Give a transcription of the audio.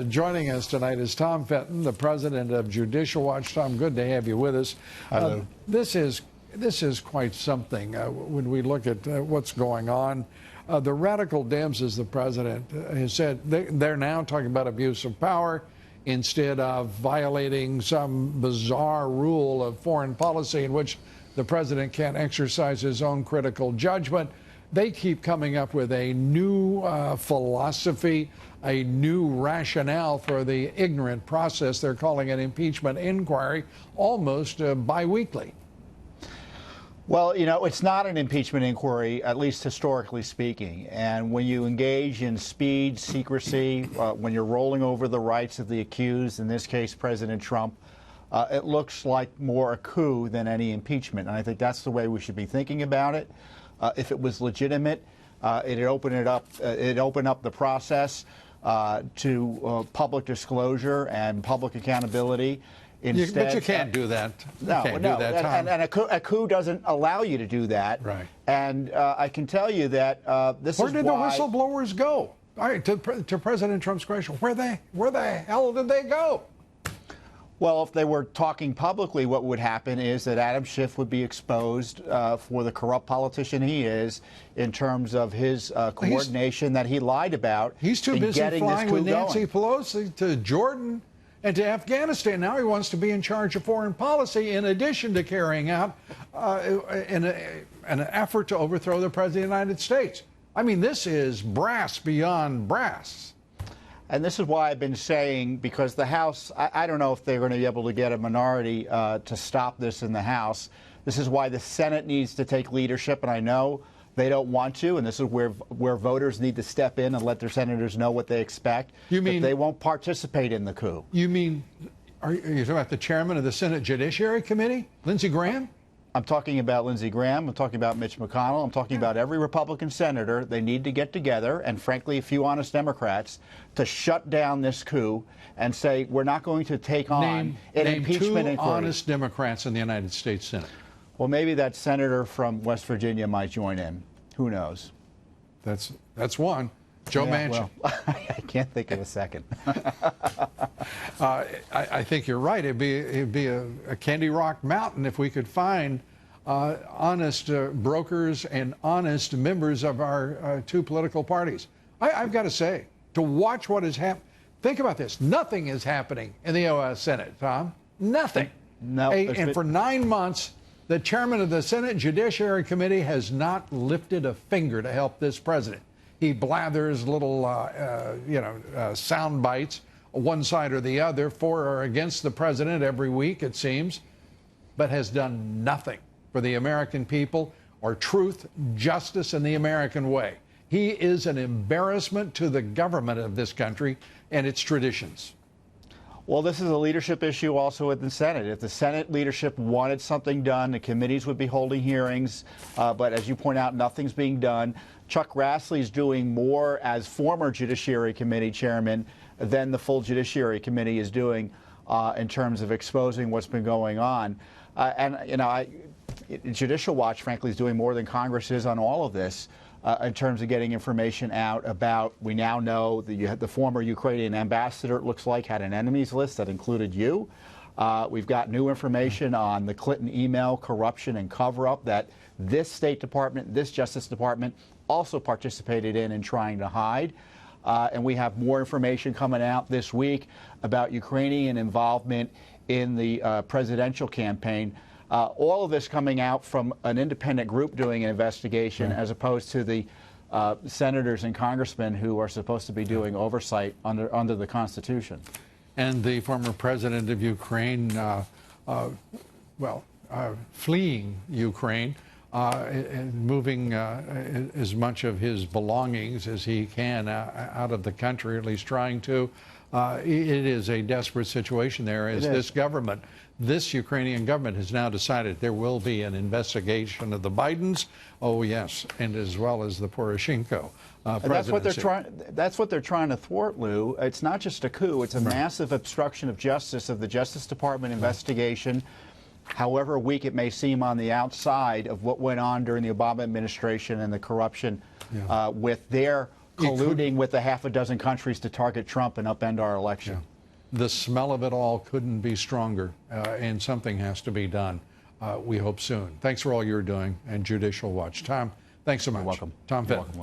Joining us tonight is Tom Fenton, the president of Judicial Watch. Tom, good to have you with us. Hello. This is quite something when we look at what's going on. The radical Dems, as the president has said, they're now talking about abuse of power instead of violating some bizarre rule of foreign policy in which the president can't exercise his own critical judgment. They keep coming up with a new philosophy, a new rationale for the ignorant process. They're calling it impeachment inquiry, almost biweekly. Well, you know, it's not an impeachment inquiry, at least historically speaking. And when you engage in speed, secrecy, when you're rolling over the rights of the accused, in this case, President Trump, it looks like more a coup than any impeachment. And I think that's the way we should be thinking about it. If it was legitimate, it'd open up the process to public disclosure and public accountability. Instead, but you can't do that. No, and a coup doesn't allow you to do that. Right. And I can tell you that this is why. Where did the whistleblowers go? All right, to President Trump's question, where the hell did they go? Well, if they were talking publicly, what would happen is that Adam Schiff would be exposed for the corrupt politician he is in terms of his coordination that he lied about. He's too busy flying with Nancy Pelosi to Jordan and to Afghanistan. Now he wants to be in charge of foreign policy in addition to carrying out an effort to overthrow the President of the United States. I mean, this is brass beyond brass. And this is why I've been saying, because the House, I don't know if they're going to be able to get a minority to stop this in the House. This is why the Senate needs to take leadership, and I know they don't want to, and this is where voters need to step in and let their senators know what they expect. You mean they won't participate in the coup? You mean, are you talking about the chairman of the Senate Judiciary Committee, Lindsey Graham? I'm talking about Lindsey Graham. I'm talking about Mitch McConnell. I'm talking about every Republican senator. They need to get together, and frankly, a few honest Democrats, to shut down this coup and say we're not going to take on an impeachment inquiry. Two honest Democrats in the United States Senate. Well, maybe that senator from West Virginia might join in. Who knows? That's one. Joe Manchin. Well, I can't think of a second. I think you're right. It'd be a Candy Rock Mountain if we could find honest brokers and honest members of our two political parties. I've got to say, to watch what is happening, think about this. Nothing is happening in the U.S. Senate, Tom. Nothing. No. And for 9 months, the chairman of the Senate Judiciary Committee has not lifted a finger to help this president. He blathers little, sound bites, one side or the other, for or against the president every week, it seems, but has done nothing for the American people or truth, justice, and the American way. He is an embarrassment to the government of this country and its traditions. Well, this is a leadership issue also in the Senate. If the Senate leadership wanted something done, the committees would be holding hearings. But as you point out, nothing's being done. Chuck Grassley is doing more as former Judiciary Committee chairman than the full Judiciary Committee is doing in terms of exposing what's been going on. Judicial Watch, frankly, is doing more than Congress is on all of this. In terms of getting information out about, we now know that you had the former Ukrainian ambassador, it looks like, had an enemies list that included you. We've got new information on the Clinton email corruption and cover-up that this State Department, this Justice Department also participated in trying to hide. And we have more information coming out this week about Ukrainian involvement in the presidential campaign. All of this coming out from an independent group doing an investigation, as opposed to the senators and congressmen who are supposed to be doing oversight under the Constitution. And the former president of Ukraine, fleeing Ukraine, and moving as much of his belongings as he can out of the country, or at least trying to. It is a desperate situation there, as this government, this Ukrainian government, has now decided there will be an investigation of the Bidens. Oh, yes, and as well as the Poroshenko presidency. That's what they're trying to thwart, Lou. It's not just a coup. It's a massive obstruction of justice, of the Justice Department investigation. However weak it may seem on the outside of what went on during the Obama administration and the corruption with their colluding with a half a dozen countries to target Trump and upend our election. The smell of it all couldn't be stronger, and something has to be done. We hope soon. Thanks for all you're doing and Judicial Watch. Tom, thanks so much. You're welcome. Tom Fitton. You're welcome.